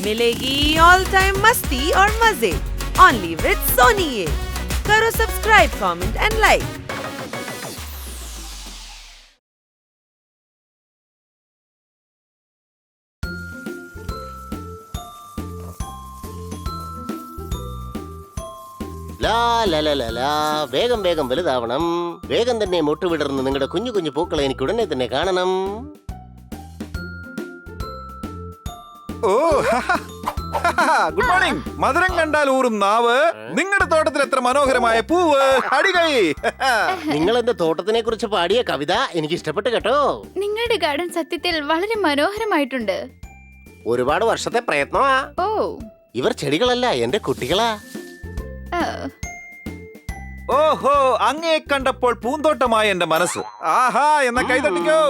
मिलेगी all time मस्ती और मजे ओनली विद सोनी ये। करो सब्सक्राइब, कमेंट एंड लाइक। വേഗം വേഗം വലുതാവണം. വേഗം തന്നെ മുട്ടുവിടർന്ന് നിങ്ങളുടെ കുഞ്ഞു കുഞ്ഞു പൂക്കളെ എനിക്ക് ഉടനെ തന്നെ കാണണം. ഓ ഗുഡ് മോർണിംഗ്. മധുരം കണ്ടാൽ ഊറും നാവ്. നിങ്ങളുടെ തോട്ടത്തിൽ എത്ര മനോഹരമായ പൂവ്. അടികൈ. നിങ്ങൾ എന്റെ തോട്ടത്തിനെ കുറിച്ച് പാടിയ കവിത എനിക്ക് ഇഷ്ടപ്പെട്ടു കേട്ടോ. നിങ്ങളുടെ ഗാർഡൻ സത്യത്തിൽ വളരെ മനോഹരമായിട്ടുണ്ട്. ഒരുപാട് വർഷത്തെ പ്രയത്നമാ. ഓ, ഇവർ ചെടികളല്ല, എന്റെ കുട്ടികളാ. ഓഹോ, അങ്ങേ കണ്ടപ്പോൾ പൂന്തോട്ടമായ എന്റെ മനസ്സ്. ആഹാ, എന്ന കൈതട്ടിക്കോ.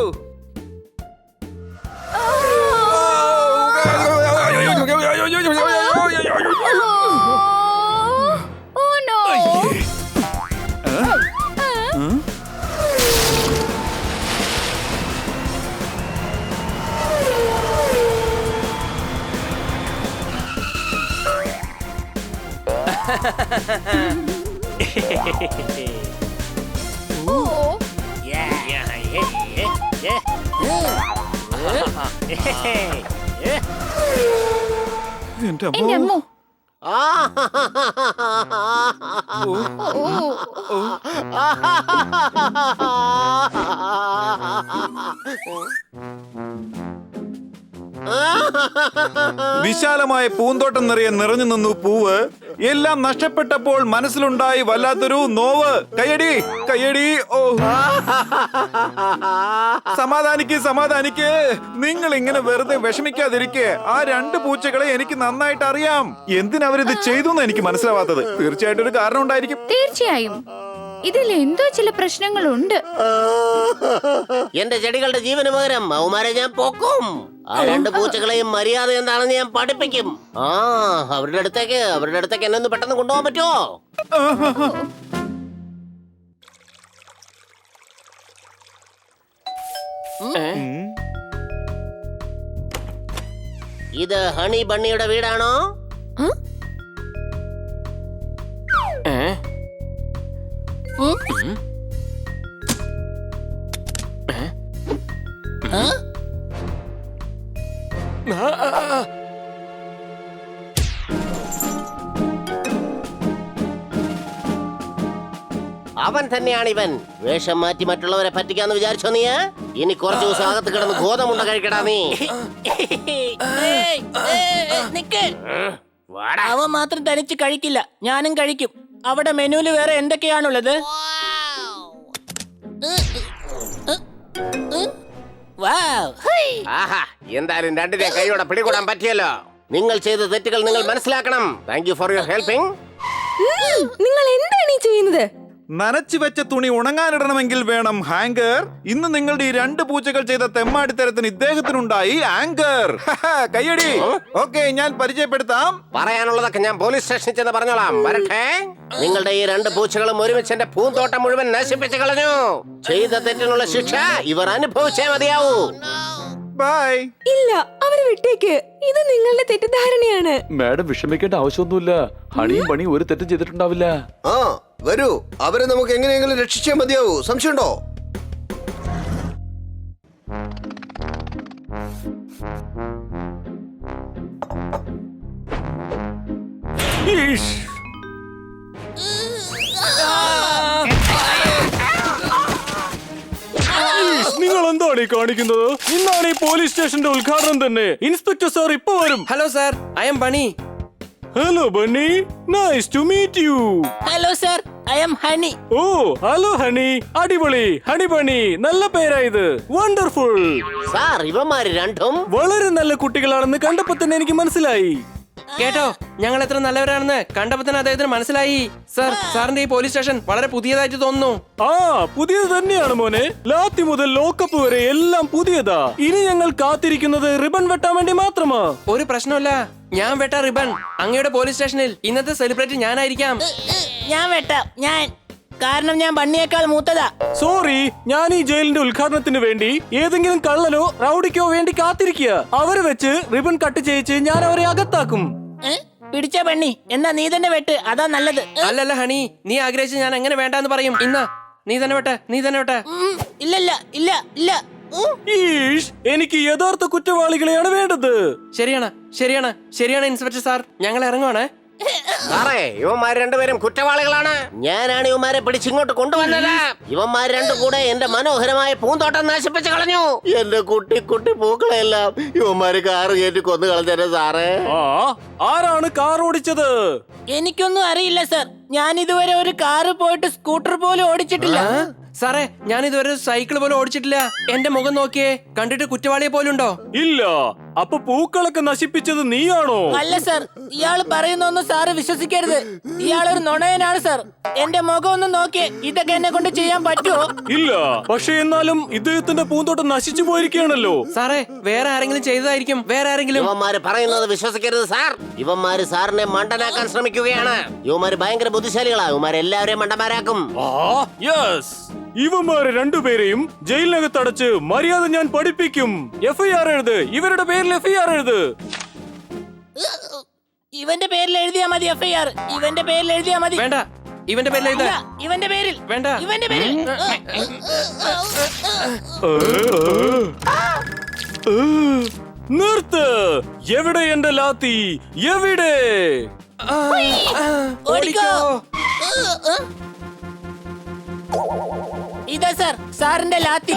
എന്റെ അമ്മോ. വിശാലമായ പൂന്തോട്ടം നിറയെ നിറഞ്ഞു നിന്നു പൂവ്. എല്ലാം നഷ്ടപ്പെട്ടപ്പോൾ മനസ്സിലുണ്ടായി വല്ലാത്തൊരു നോവ്. കയ്യടി കയ്യടി. ഓ, സമാധാനിക്ക്. നിങ്ങൾ ഇങ്ങനെ വെറുതെ വിഷമിക്കാതിരിക്കെ. ആ രണ്ട് പൂച്ചകളെ എനിക്ക് നന്നായിട്ട് അറിയാം. എന്തിനവരിത് ചെയ്തു എന്ന് എനിക്ക് മനസ്സിലാവാത്തത്. തീർച്ചയായിട്ടും ഒരു കാരണം ഉണ്ടായിരിക്കും. തീർച്ചയായും ഇതിൽ എന്തോ ചില പ്രശ്നങ്ങളുണ്ട്. എന്റെ ചെടികളുടെ ജീവന് പകരം അവന്മാരെ ഞാൻ പോക്കും. ആ രണ്ട് പൂച്ചകളെയും മര്യാദ എന്താണെന്ന് ഞാൻ പഠിപ്പിക്കും. അവരുടെ അടുത്തേക്ക് എന്നെ ഒന്ന് പെട്ടെന്ന് കൊണ്ടുപോകാൻ പറ്റുമോ? ഇത് ഹണി ബണ്ണിയുടെ വീടാണോ? അവൻ തന്നെയാണ് ഇവൻ. വേഷം മാറ്റി മറ്റുള്ളവരെ പറ്റിക്കാന്ന് വിചാരിച്ചോ നീ? ഇനി കുറച്ചു ദിവസം അകത്ത് കിടന്ന് ഗോതമുണ്ട കഴിക്കടാ നീ. അവൻ മാത്രം തനിച്ച് കഴിക്കില്ല, ഞാനും കഴിക്കും. അവിടെ മെനുവിൽ വേറെ എന്തൊക്കെയാണുള്ളത്? എന്തായാലും രണ്ടിനെ കൈയോടെ പിടികൂടാൻ പറ്റിയല്ലോ. നിങ്ങൾ ചെയ്ത തെറ്റുകൾ നിങ്ങൾ മനസ്സിലാക്കണം. Thank you for your helping. നിങ്ങൾ എന്താണ് ഈ ചെയ്യുന്നത്? നനച്ചു വെച്ച തുണി ഉണങ്ങാനിടണമെങ്കിൽ വേണം ഹാങ്കർ. ഇന്ന് നിങ്ങളുടെ ഈ രണ്ട് പൂച്ചകൾ ചെയ്ത തെമ്മാടിത്തരത്തിന് ഇദ്ദേഹത്തിനുണ്ടായി ആങ്കർ. കയ്യടി. ഓക്കെ, ഞാൻ പരിചയപ്പെടുത്താം. പറയാനുള്ളതൊക്കെ ഞാൻ പോലീസ് സ്റ്റേഷനിൽ ചെന്ന് പറഞ്ഞോളാം. വരട്ടെ. നിങ്ങളുടെ ഈ രണ്ട് പൂച്ചകളും ഒരുമിച്ച് എന്റെ പൂന്തോട്ടം മുഴുവൻ നശിപ്പിച്ചു കളഞ്ഞു. ചെയ്ത തെറ്റിനുള്ള ശിക്ഷ ഇവർ അനുഭവിച്ചേ മതിയാവൂ. ബൈ. ഇല്ല, അവരെ വിട്ടേക്ക്. ഇത് നിങ്ങളുടെ തെറ്റിദ്ധാരണയാണ്. മാഡം വിഷമിക്കേണ്ട ആവശ്യമൊന്നുമില്ല. ഹണിയും പണി ഒരു തെറ്റും ചെയ്തിട്ടുണ്ടാവില്ല. വരൂ, അവരെ നമുക്ക് എങ്ങനെയെങ്കിലും രക്ഷിച്ചേ മതിയാവൂ. സംശയമുണ്ടോ? നിങ്ങൾ എന്താണ് ഈ കാണിക്കുന്നത്? ഇന്നാണ് ഈ പോലീസ് സ്റ്റേഷന്റെ ഉദ്ഘാടനം തന്നെ. ഇൻസ്പെക്ടർ സാർ ഇപ്പൊ വരും. Hello sir, I am Bunny. Hello Bunny, nice to meet you. Hello sir, I am Honey. Oh, hello Honey. അടിപൊളി. ഹണി ബണ്ണി, നല്ല പേരായത്. വണ്ടർഫുൾ. സാർ, ഇവന്മാര് രണ്ടും വളരെ നല്ല കുട്ടികളാണെന്ന് കണ്ടപ്പോ തന്നെ എനിക്ക് മനസ്സിലായി. കേട്ടോ, ഞങ്ങൾ എത്ര നല്ലവരാണെന്ന് കണ്ടപ്പോ തന്നെ അദ്ദേഹത്തിന് മനസ്സിലായി. സാർ, സാറിന്റെ ഈ പോലീസ് സ്റ്റേഷൻ വളരെ പുതിയതായിട്ട് തോന്നുന്നു. പുതിയത് തന്നെയാണ് മോനെ. ലാത്തി മുതൽ ലോക്കപ്പ് വരെ എല്ലാം പുതിയതാ. ഇനി ഞങ്ങൾ കാത്തിരിക്കുന്നത് റിബൺ വെട്ടാൻ വേണ്ടി മാത്രമാ. ഒരു പ്രശ്നമില്ല, ഞാൻ വെട്ട റിബൺ അങ്ങയുടെ പോലീസ് സ്റ്റേഷനിൽ ഇന്നത്തെ സെലിബ്രിറ്റി ഞാനായിരിക്കാം. ഞാൻ വെട്ടാം. ഞാൻ കാരണം ഞാൻ ബണ്ണിയേക്കാൾ മൂത്തതാ. സോറി, ഞാൻ ഈ ജയിലിന്റെ ഉദ്ഘാടനത്തിന് വേണ്ടി ഏതെങ്കിലും കള്ളനോ റൗഡിക്കോ വേണ്ടി കാത്തിരിക്കുക. അവരെ വെച്ച് റിബൺ കട്ട് ചെയ്യിച്ച് ഞാൻ അവരെ അകത്താക്കും. പിടിച്ച ബണ്ണി, എന്നാ നീ തന്നെ വെട്ട്, അതാ നല്ലത്. അല്ലല്ല ഹണി, നീ ആഗ്രഹിച്ച് ഞാൻ എങ്ങനെ വേണ്ടാന്ന് പറയും. ഇന്നാ നീ തന്നെ വെട്ടെ, നീ തന്നെ വെട്ടെ. ഇല്ല ഇല്ല ഇല്ല. ഈഷ്, എനിക്ക് യഥാർത്ഥ കുറ്റവാളികളെയാണ് വേണ്ടത്. ശരിയാണ് ശരിയാണ് ശരിയാണ് ഇൻസ്പെക്ടർ സാർ, ഞങ്ങൾ ഇറങ്ങുവാണേ. സാറേ, ഇവന്മാർ രണ്ടുപേരും കുറ്റവാളികളാണ്. ഞാനാണ് ഇവന്മാരെ പിടിച്ചിങ്ങോട്ട് കൊണ്ടുവന്നത്. ഇവന്മാർ രണ്ടും കൂടെ എന്റെ മനോഹരമായ പൂന്തോട്ടം നശിപ്പിച്ചു കളഞ്ഞു. എന്റെ കുട്ടി കുട്ടി പൂക്കളെല്ലാം ഇവന്മാര് കാറ് കയറ്റി കൊന്നു കളഞ്ഞേ സാറേ. ആരാണ് കാർ ഓടിച്ചത്? എനിക്കൊന്നും അറിയില്ല സർ. ഞാൻ ഇതുവരെ ഒരു കാറ് പോയിട്ട് സ്കൂട്ടർ പോലും ഓടിച്ചിട്ടില്ല. സാറേ, ഞാൻ ഇതുവരെ സൈക്കിൾ പോലും ഓടിച്ചിട്ടില്ല. എന്റെ മുഖം നോക്കിയേ, കണ്ടിട്ട് കുറ്റവാളിയെ പോലും ഉണ്ടോ? ഇല്ല. അപ്പൊ പൂക്കളൊക്കെ നശിപ്പിച്ചത് നീയാണോ? അല്ല സർ, ഇയാള് പറയുന്നൊന്നും സാറ് വിശ്വസിക്കരുത്. ഇയാളൊരു നുണയനാണ് സർ. എന്റെ മുഖം ഒന്ന് നോക്കിയേ, ഇതൊക്കെ എന്നെ കൊണ്ട് ചെയ്യാൻ പറ്റുമോ? ഇല്ല. പക്ഷെ എന്നാലും ഇദ്ദേഹത്തിന്റെ പൂന്തോട്ടം നശിച്ചു പോയിരിക്കുകയാണല്ലോ. സാറേ, വേറെ ആരെങ്കിലും ചെയ്തതായിരിക്കും. വേറെ ആരെങ്കിലും. ഇവന്മാര് പറയുന്നത് വിശ്വസിക്കരുത് സാർ. ഇവന്മാര് സാറിനെ മണ്ടനാക്കാൻ ശ്രമിക്കുകയാണ്. ഇവന്മാര് ഭയങ്കര ബുദ്ധിശാലികളാ. ഇവന്മാര് എല്ലാവരെയും മണ്ടന്മാരാക്കും. യെസ്, ഇവന്മാരെ രണ്ടുപേരെയും ജയിലിനകത്ത് അടച്ച് മര്യാദ ഞാൻ പഠിപ്പിക്കും. FIR എഴുത്, ഇവരുടെ പേരിൽ FIR എഴുത്. ഇവന്റെ പേരിൽ എഴുതിയാ മതി FIR. ഇവന്റെ പേരിൽ എഴുതിയാ മതി. വേണ്ട, ഇവന്റെ പേരിൽ എഴുതാ. ഇല്ല, ഇവന്റെ പേരിൽ വേണ്ട. ഇവന്റെ പേരിൽ. നിർത്ത്. എവിടെ എന്റെ ലാത്തി? എവിടെ? ഓടിക്കോ. ഇതാ സർ, സാറിന്റെ ലാത്തി.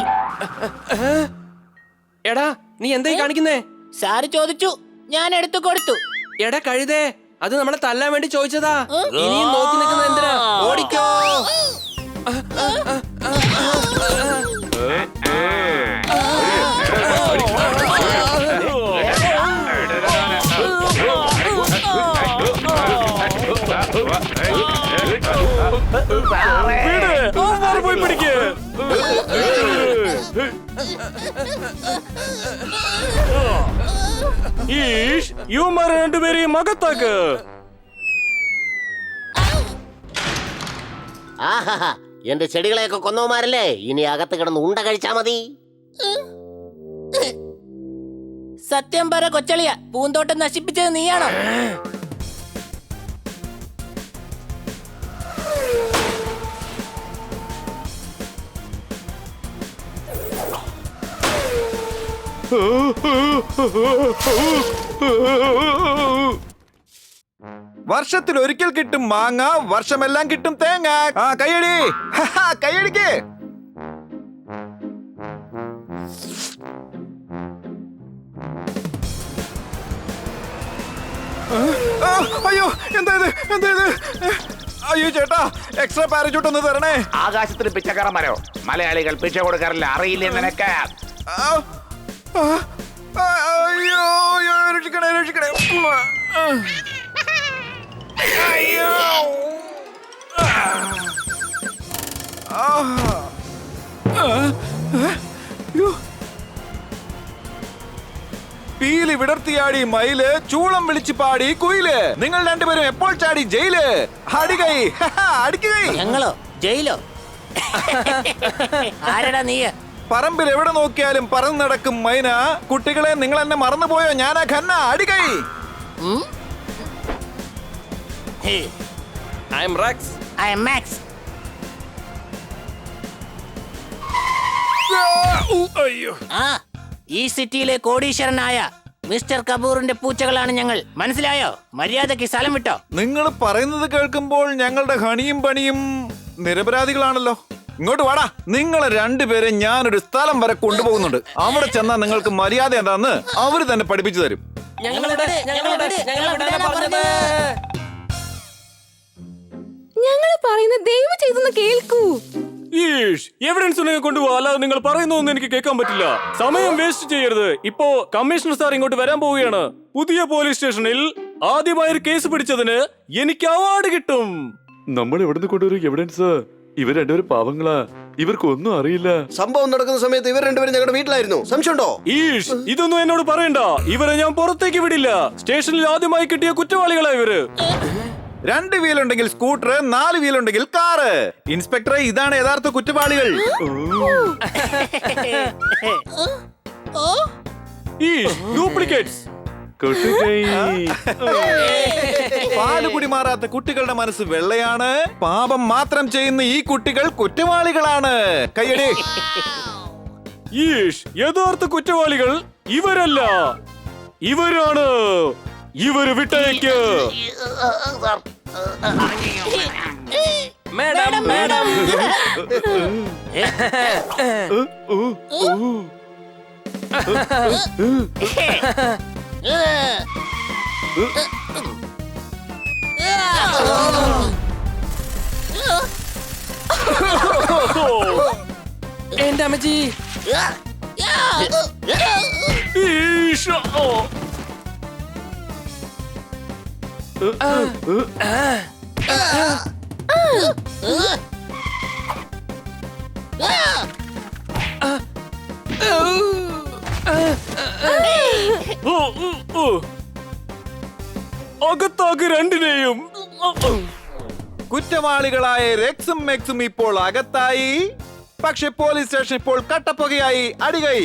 എടാ, നീ എന്തായി കാണിക്കുന്നേ? സാറ് ചോദിച്ചു, ഞാൻ എടുത്തു കൊടുത്തു. എടാ കഴുതേ, അത് നമ്മളെ തല്ലാൻ വേണ്ടി ചോദിച്ചതാ. ഇനിയും നോക്കി നിൽക്കുന്ന എന്തിനാ? ഓടിക്കോ. പോയി പിടിക്ക്. ഈഷ്, ഇവന്മാരെ രണ്ടുപേരെയും അകത്താക്ക്. ആഹാ, എന്റെ ചെടികളെയൊക്കെ കൊന്നവന്മാരല്ലേ. ഇനി അകത്ത് കിടന്ന് ഉണ്ട കഴിച്ചാ മതി. സത്യം പറ കൊച്ചളിയ, പൂന്തോട്ടം നശിപ്പിച്ചത് നീയാണോ? വർഷത്തിൽ ഒരിക്കൽ കിട്ടും മാങ്ങ, വർഷമെല്ലാം കിട്ടും തേങ്ങ. ആ കയ്യടി, കയ്യടിക്ക്. അയ്യോ, എന്താ ഇത്? എന്താ ഇത്? അയ്യോ ചേട്ടാ, എക്സ്ട്രാ പാരച്യൂട്ട് ഒന്ന് തരണേ. ആകാശത്തിൽ പിച്ചക്കാരന്മാരോ? മലയാളികൾ പിച്ച കൊടുക്കാറില്ല, അറിയില്ലേ നിനക്ക്? അയ്യോ, രക്ഷിക്കണേ, രക്ഷിക്കണേ. അയ്യോ, പീലി വിടർത്തിയാടി മയില്, ചൂളം വിളിച്ച് പാടി കുയില്. നിങ്ങൾ രണ്ടുപേരും എപ്പോൾ ചാടി ജയില്? അടികൈ, അടിക്കൈ. ഞങ്ങളോ ജയിലോ? ആരടാ നീ? പറമ്പിൽ എവിടെ നോക്കിയാലും പറന്നു നടക്കും മൈന. കുട്ടികളെ, നിങ്ങൾ എന്നെ മറന്നുപോയോ? ഞാനാ Khanna. അടികൈ. I am Rex. I am Max. അയ്യോ, ആ, ഈ സിറ്റിയിലെ കോടീശ്വരനായ മിസ്റ്റർ കപൂറിന്റെ പൂച്ചകളാണ് ഞങ്ങൾ. മനസ്സിലായോ? മര്യാദയ്ക്ക് സ്ഥലം വിട്ടോ. നിങ്ങൾ പറയുന്നത് കേൾക്കുമ്പോൾ ഞങ്ങളുടെ ഹണിയും പണിയും നിരപരാധികളാണല്ലോ. ഇങ്ങോട്ട് വാടാ. നിങ്ങളെ രണ്ടുപേരെ ഞാനൊരു സ്ഥലം വരെ കൊണ്ടുപോകുന്നുണ്ട്. അവിടെ ചെന്നാൽ നിങ്ങൾക്ക് മര്യാദ എന്താന്ന് അവര് തന്നെ പഠിപ്പിച്ചു തരും. ഞങ്ങൾ പറയുന്നത് ദയവ് ചെയ്തൊന്ന് കേൾക്കൂ. ഈഷ്, എവിഡൻസ് ഉണ്ടെങ്കിൽ കൊണ്ടുപോകാം, അല്ലാതെ നിങ്ങൾ പറയുന്നതൊന്നും എനിക്ക് കേൾക്കാൻ പറ്റില്ല. സമയം വേസ്റ്റ് ചെയ്യരുത്. ഇപ്പോ കമ്മീഷണർ സാർ ഇങ്ങോട്ട് വരാൻ പോവുകയാണ്. പുതിയ പോലീസ് സ്റ്റേഷനിൽ ആദ്യമായി ഒരു കേസ് പിടിച്ചതിന് എനിക്ക് അവാർഡ് കിട്ടും. നമ്മൾ എവിടുന്ന് കൊണ്ടുവരും എവിഡൻസ്? ഇവർ രണ്ടുപേരും പാവങ്ങളാ, ഇവർക്കൊന്നും അറിയില്ല. സംഭവം നടക്കുന്ന സമയത്ത് ഇവർ രണ്ടുപേരും ഞങ്ങളുടെ വീട്ടിലായിരുന്നു. സംശയമുണ്ടോ? ഈഷ്, ഇതൊന്നും എന്നോട് പറയണ്ട. ഇവരെ ഞാൻ പുറത്തേക്ക് വിടില്ല. സ്റ്റേഷനിൽ ആദ്യമായി കിട്ടിയ കുറ്റവാളികളാ ഇവര്. 2 വീലുണ്ടെങ്കിൽ സ്കൂട്ടർ, 4 വീലുണ്ടെങ്കിൽ കാറ്. ഇൻസ്പെക്ടറെ, ഇതാണ് യഥാർത്ഥ കുറ്റവാളികൾ. ഡ്യൂപ്ലിക്കേറ്റ്സ്. പാലുകുടി മാറാത്ത കുട്ടികളുടെ മനസ്സ് വെള്ളയാണ്. പാപം മാത്രം ചെയ്യുന്ന ഈ കുട്ടികൾ കുറ്റവാളികളാണ്. കയ്യടി. യഥാർത്ഥ കുറ്റവാളികൾ ഇവരല്ല, ഇവരാണ്. ഇവര് വിട്ടയക്ക്. മാഡം മാഡം എന്റെ അമ്മച്ചി. അകത്താകെ രണ്ടിനെയും. കുറ്റവാളികളായ റെക്സും മെക്സും ഇപ്പോൾ അകത്തായി. പക്ഷെ പോലീസ് സ്റ്റേഷൻ ഇപ്പോൾ കട്ടപ്പുകയായി. അടികൈ.